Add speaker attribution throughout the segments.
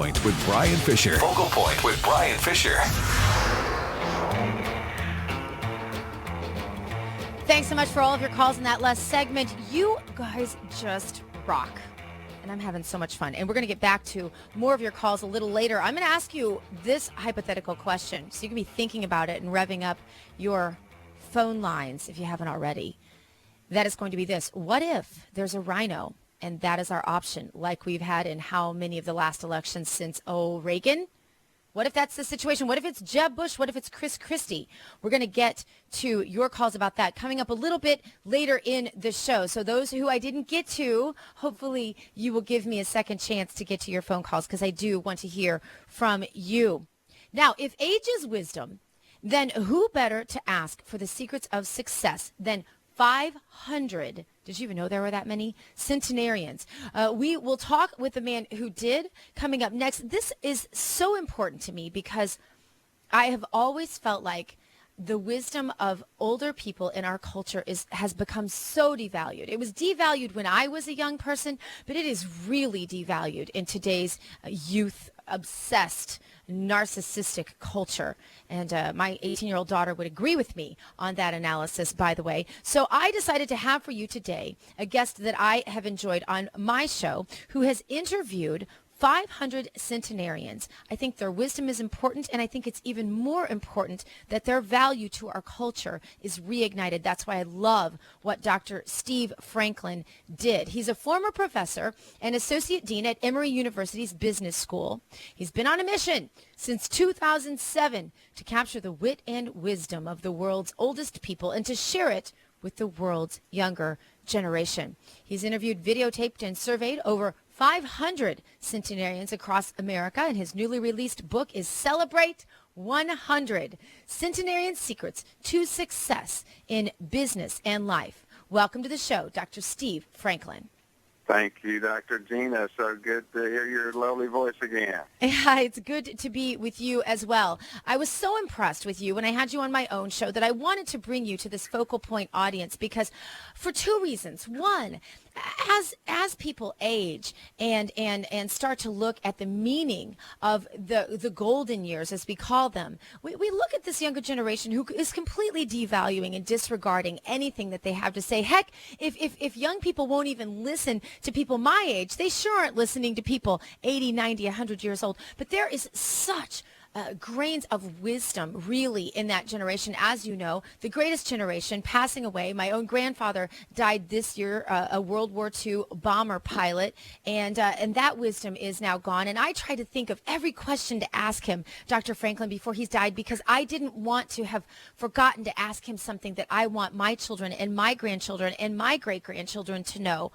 Speaker 1: Point with Brian Fisher.
Speaker 2: Focal Point with Brian Fisher.
Speaker 3: Thanks so much for all of your calls in that last segment. You guys just rock. And I'm having so much fun. And we're going to get back to more of your calls a little later. I'm going to ask you this hypothetical question, so you can be thinking about it and revving up your phone lines if you haven't already. That is going to be this. What if there's a rhino and that is our option, like we've had in how many of the last elections since, Reagan? What if that's the situation? What if it's Jeb Bush? What if it's Chris Christie? We're going to get to your calls about that coming up a little bit later in the show. So those who I didn't get to, hopefully you will give me a second chance to get to your phone calls, because I do want to hear from you. Now, if age is wisdom, then who better to ask for the secrets of success than 500, did you even know there were that many, centenarians? We will talk with the man who did coming up next. This is so important to me because I have always felt like the wisdom of older people in our culture has become so devalued. It was devalued when I was a young person, but it is really devalued in today's youth-obsessed, narcissistic culture. And my 18-year-old daughter would agree with me on that analysis, by the way. So I decided to have for you today a guest that I have enjoyed on my show who has interviewed 500 centenarians. I think their wisdom is important, and I think it's even more important that their value to our culture is reignited. That's why I love what Dr. Steve Franklin did. He's a former professor and associate dean at Emory University's Business School. He's been on a mission since 2007 to capture the wit and wisdom of the world's oldest people and to share it with the world's younger generation. He's interviewed, videotaped, and surveyed over 500 centenarians across America, and his newly released book is Celebrate 100 Centenarian Secrets to Success in Business and Life. Welcome to the show, Dr. Steve Franklin.
Speaker 4: Thank you, Dr. Gina. So good to hear your lovely voice again.
Speaker 3: Yeah, it's good to be with you as well. I was so impressed with you when I had you on my own show that I wanted to bring you to this Focal Point audience because for two reasons. One, as people age and start to look at the meaning of the golden years, as we call them, we look at this younger generation who is completely devaluing and disregarding anything that they have to say. Heck, if young people won't even listen to people my age, they sure aren't listening to people 80, 90, 100 years old. But there is such grains of wisdom really in that generation. As you know, the greatest generation passing away. My own grandfather died this year, a World War II bomber pilot, and that wisdom is now gone. And I try to think of every question to ask him, Dr. Franklin, before he's died, because I didn't want to have forgotten to ask him something that I want my children and my grandchildren and my great-grandchildren to know.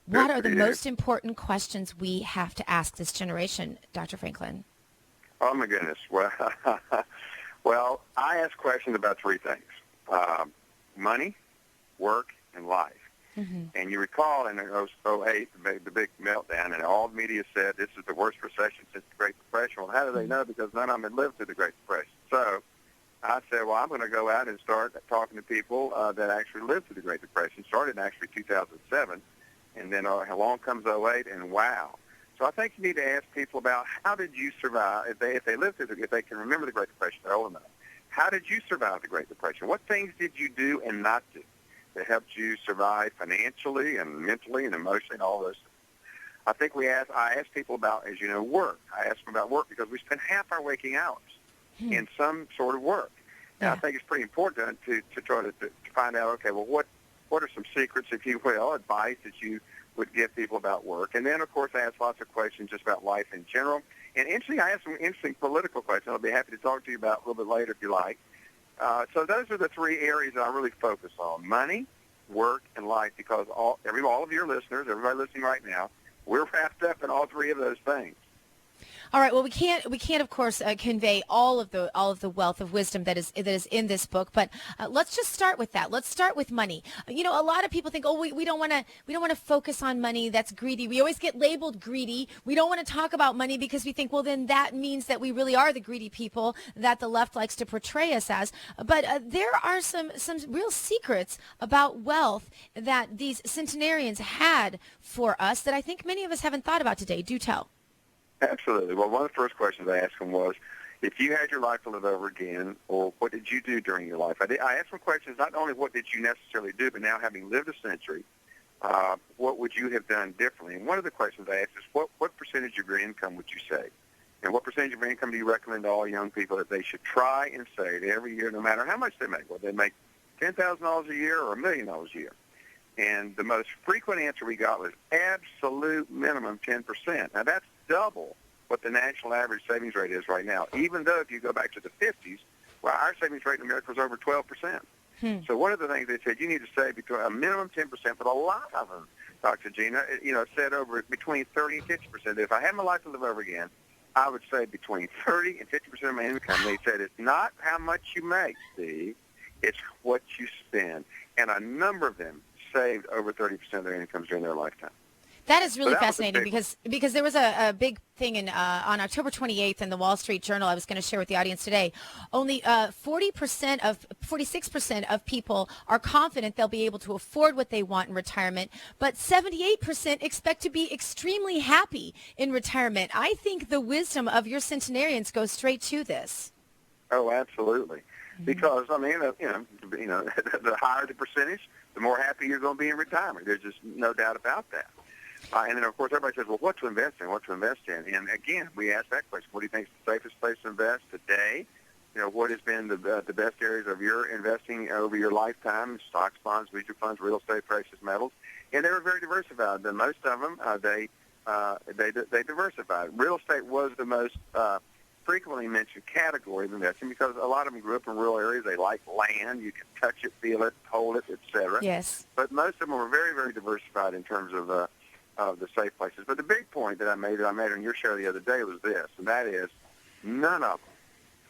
Speaker 3: What are the most important questions we have to ask this generation, Dr. Franklin?
Speaker 4: Oh, my goodness. Well, I ask questions about three things: money, work, and life. Mm-hmm. And you recall in 2008, the big meltdown, and all the media said this is the worst recession since the Great Depression. Well, how do they know? Because none of them had lived through the Great Depression. So I said, well, I'm going to go out and start talking to people that actually lived through the Great Depression. Started in actually 2007, and then along comes 08, and wow. So I think you need to ask people about how did you survive, if they lived through if they can remember the Great Depression, they're old enough. How did you survive the Great Depression? What things did you do and not do that helped you survive financially and mentally and emotionally and all those things? I think I ask people about, as you know, work. I ask them about work because we spend half our waking hours in some sort of work. And I think it's pretty important to try to find out, okay, well, what are some secrets, if you will, advice that you would give people about work. And then, of course, I ask lots of questions just about life in general. And interestingly, I ask some interesting political questions I'll be happy to talk to you about a little bit later if you like. So those are the three areas that I really focus on: money, work, and life, because all of your listeners, everybody listening right now, we're wrapped up in all three of those things.
Speaker 3: All right. Well, we can't of course convey all of the wealth of wisdom that is in this book, but let's just start with that. Let's start with money. You know, a lot of people think, oh, we don't want to focus on money. That's greedy. We always get labeled greedy. We don't want to talk about money because we think, well, then that means that we really are the greedy people that the left likes to portray us as. But there are some real secrets about wealth that these centenarians had for us that I think many of us haven't thought about today. Do tell.
Speaker 4: Absolutely. Well, one of the first questions I asked him was, if you had your life to live over again, or what did you do during your life? I asked him questions, not only what did you necessarily do, but now having lived a century, what would you have done differently? And one of the questions I asked is, what percentage of your income would you save? And what percentage of your income do you recommend to all young people that they should try and save every year, no matter how much they make? Whether they make $10,000 a year or $1 million a year. And the most frequent answer we got was absolute minimum 10%. Now, that's double what the national average savings rate is right now, even though if you go back to the 50s, well, our savings rate in America was over 12%. So one of the things they said, you need to save between a minimum 10%, but a lot of them, Dr. Gina, said over between 30 and 50%. If I had my life to live over again, I would say between 30 and 50% of my income. They said it's not how much you make, Steve, it's what you spend. And a number of them saved over 30% of their incomes during their lifetime.
Speaker 3: That is really
Speaker 4: So that was a
Speaker 3: fascinating
Speaker 4: big
Speaker 3: because there was a big thing on October 28th in the Wall Street Journal I was going to share with the audience today. Only 46% of people are confident they'll be able to afford what they want in retirement, but 78% expect to be extremely happy in retirement. I think the wisdom of your centenarians goes straight to this.
Speaker 4: Oh, absolutely. Because, I mean, the higher the percentage, the more happy you're going to be in retirement. There's just no doubt about that. And then, of course, everybody says, well, what to invest in, And, again, we ask that question. What do you think is the safest place to invest today? What has been the best areas of your investing over your lifetime? Stocks, bonds, mutual funds, real estate, precious metals. And they were very diversified. And most of them, they diversified. Real estate was the most frequently mentioned category of investing because a lot of them grew up in rural areas. They like land. You can touch it, feel it, hold it, et cetera.
Speaker 3: Yes.
Speaker 4: But most of them were very, very diversified in terms of the safe places. But the big point that I made on your show the other day was this, and that is none of them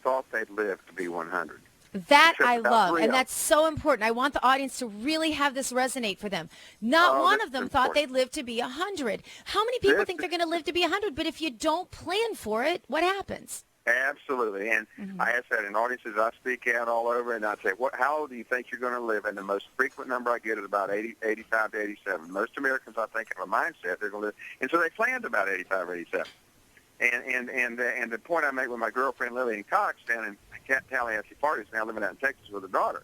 Speaker 4: thought they'd live to be 100.
Speaker 3: That
Speaker 4: Except
Speaker 3: I
Speaker 4: about
Speaker 3: love,
Speaker 4: three
Speaker 3: and
Speaker 4: of them.
Speaker 3: that's so important. I want the audience to really have this resonate for them. Not one
Speaker 4: that's
Speaker 3: of them thought
Speaker 4: important.
Speaker 3: they'd live to be 100. How many people
Speaker 4: This
Speaker 3: think
Speaker 4: is-
Speaker 3: they're going to live to be 100? But if you don't plan for it, what happens?
Speaker 4: Absolutely. And I ask that in audiences I speak at all over, and I say, how old do you think you're going to live? And the most frequent number I get is about 85 to 87. Most Americans, I think, have a mindset they're going to live. And so they planned about 85 or 87. And the point I make with my girlfriend Lillian Cox down in Tallahassee, Florida, is now living out in Texas with her daughter.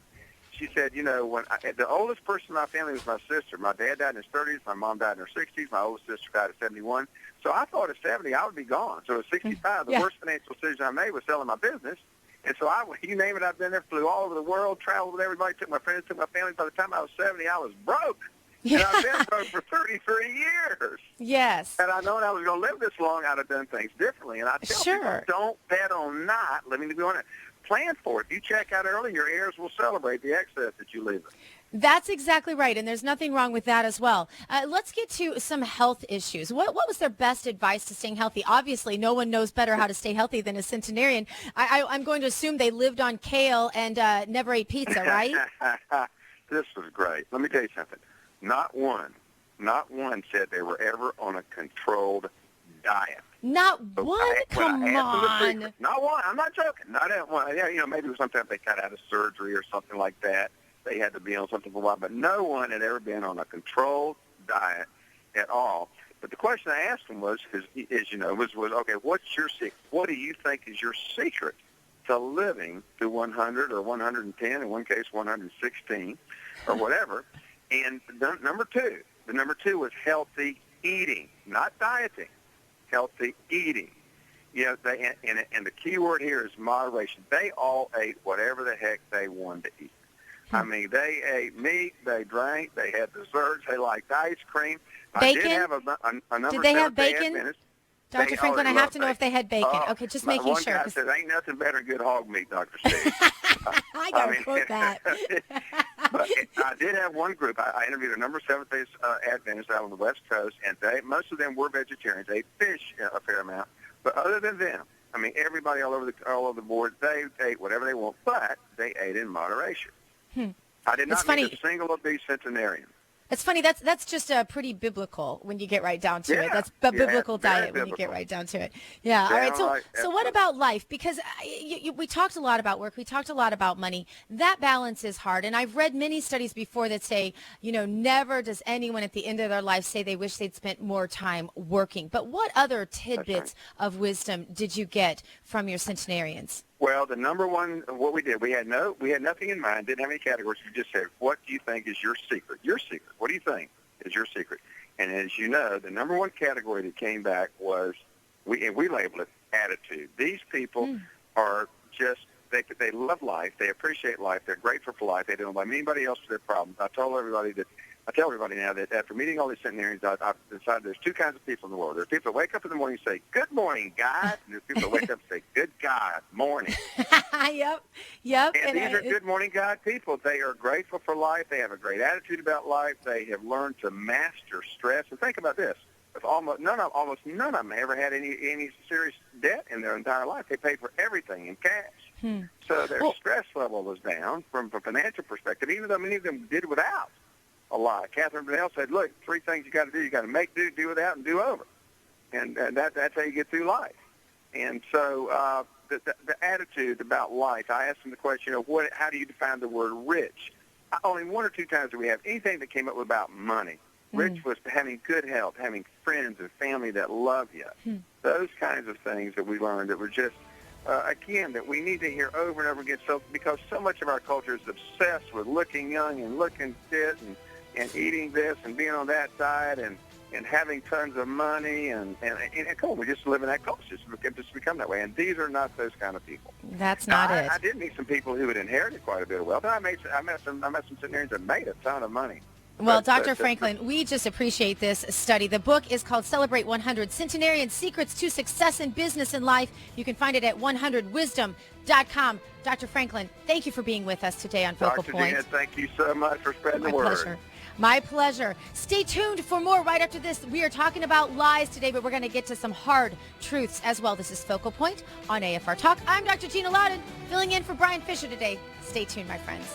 Speaker 4: She said, when the oldest person in my family was my sister. My dad died in his 30s. My mom died in her 60s. My oldest sister died at 71. So I thought at 70 I would be gone. So at 65, the worst financial decision I made was selling my business. And so you name it, I've been there, flew all over the world, traveled with everybody, took my friends, took my family. By the time I was 70, I was broke. And I've been broke for 33 years.
Speaker 3: Yes.
Speaker 4: And I known I was going to live this long, I'd have done things differently. And I tell people, don't bet on not living to be on it. Plan for it. If you check out early, your heirs will celebrate the excess that you leave.
Speaker 3: That's exactly right, and there's nothing wrong with that as well. Let's get to some health issues. What was their best advice to staying healthy? Obviously, no one knows better how to stay healthy than a centenarian. I'm going to assume they lived on kale and never ate pizza, right?
Speaker 4: This was great. Let me tell you something. Not one said they were ever on a controlled diet.
Speaker 3: Not one? Come on.
Speaker 4: Not one. I'm not joking. Not one. Yeah, maybe sometimes they got out of surgery or something like that. They had to be on something for a while, but no one had ever been on a controlled diet at all. But the question I asked them was okay, what's your secret? What do you think is your secret to living to 100 or 110, in one case 116 or whatever? And the number two was healthy eating, not dieting, healthy eating. And the key word here is moderation. They all ate whatever the heck they wanted to eat. I mean, they ate meat, they drank, they had desserts, they liked ice cream.
Speaker 3: Bacon?
Speaker 4: I did have a number
Speaker 3: Did they
Speaker 4: of
Speaker 3: have bacon?
Speaker 4: Adventists.
Speaker 3: Dr. Franklin, I have to know if they had bacon. Okay, just making
Speaker 4: one
Speaker 3: sure.
Speaker 4: One guy said, ain't nothing better than good hog meat, Dr. Steve.
Speaker 3: I got to quote that.
Speaker 4: But I did have one group. I interviewed a number of Seventh-day Adventists out on the West Coast, and most of them were vegetarians. They ate fish a fair amount. But other than them, I mean, everybody all over the board, they ate whatever they want, but they ate in moderation. I did not meet a single obese centenarian.
Speaker 3: That's funny. That's just pretty biblical when you get right down to it.
Speaker 4: Yeah,
Speaker 3: That's a
Speaker 4: yeah,
Speaker 3: biblical
Speaker 4: very
Speaker 3: diet when you get
Speaker 4: biblical.
Speaker 3: right down to it. Yeah. All right. So
Speaker 4: Downright,
Speaker 3: so what about life? Because we talked a lot about work. We talked a lot about money. That balance is hard. And I've read many studies before that say, never does anyone at the end of their life say they wish they'd spent more time working. But what other tidbits of wisdom did you get from your centenarians?
Speaker 4: Well, the number one, what we did, we had nothing in mind, didn't have any categories. We just said, what do you think is your secret? Your secret. What do you think is your secret? And as you know, the number one category that came back was, we labeled it attitude. These people are just, they love life. They appreciate life. They're grateful for life. They don't blame anybody else for their problems. I tell everybody now that after meeting all these centenarians, I've decided there's two kinds of people in the world. There's people that wake up in the morning and say, good morning, God. And there's people that wake up and say, good God, morning.
Speaker 3: Yep.
Speaker 4: And these are good morning, God people. They are grateful for life. They have a great attitude about life. They have learned to master stress. And think about this. Almost none of them ever had any serious debt in their entire life. They paid for everything in cash. So their stress level was down from a financial perspective, even though many of them did without a lot. Catherine Bennell said, look, three things you got to do. You got to make do, do without, and do over. And that's how you get through life. And so the attitude about life, I asked them the question of how do you define the word rich? Only one or two times do we have anything that came up about money. Rich was having good health, having friends and family that love you. Those kinds of things that we learned that were just, again, that we need to hear over and over again. So because so much of our culture is obsessed with looking young and looking fit and eating this and being on that diet and having tons of money and come on, we just live in that culture. It's just become that way. And these are not those kind of people.
Speaker 3: That's not it.
Speaker 4: I did meet some people who had inherited quite a bit of wealth. I met some centenarians that made a ton of money.
Speaker 3: Well, Dr. Franklin, we just appreciate this study. The book is called Celebrate 100, Centenarian Secrets to Success in Business and Life. You can find it at 100wisdom.com. Dr. Franklin, thank you for being with us today on Focal Point.
Speaker 4: Dr. Gina, thank you so much for spreading the word.
Speaker 3: Pleasure. My pleasure. Stay tuned for more right after this. We are talking about lies today, but we're going to get to some hard truths as well. This is Focal Point on AFR Talk. I'm Dr. Gina Loudon, filling in for Brian Fisher today. Stay tuned, my friends.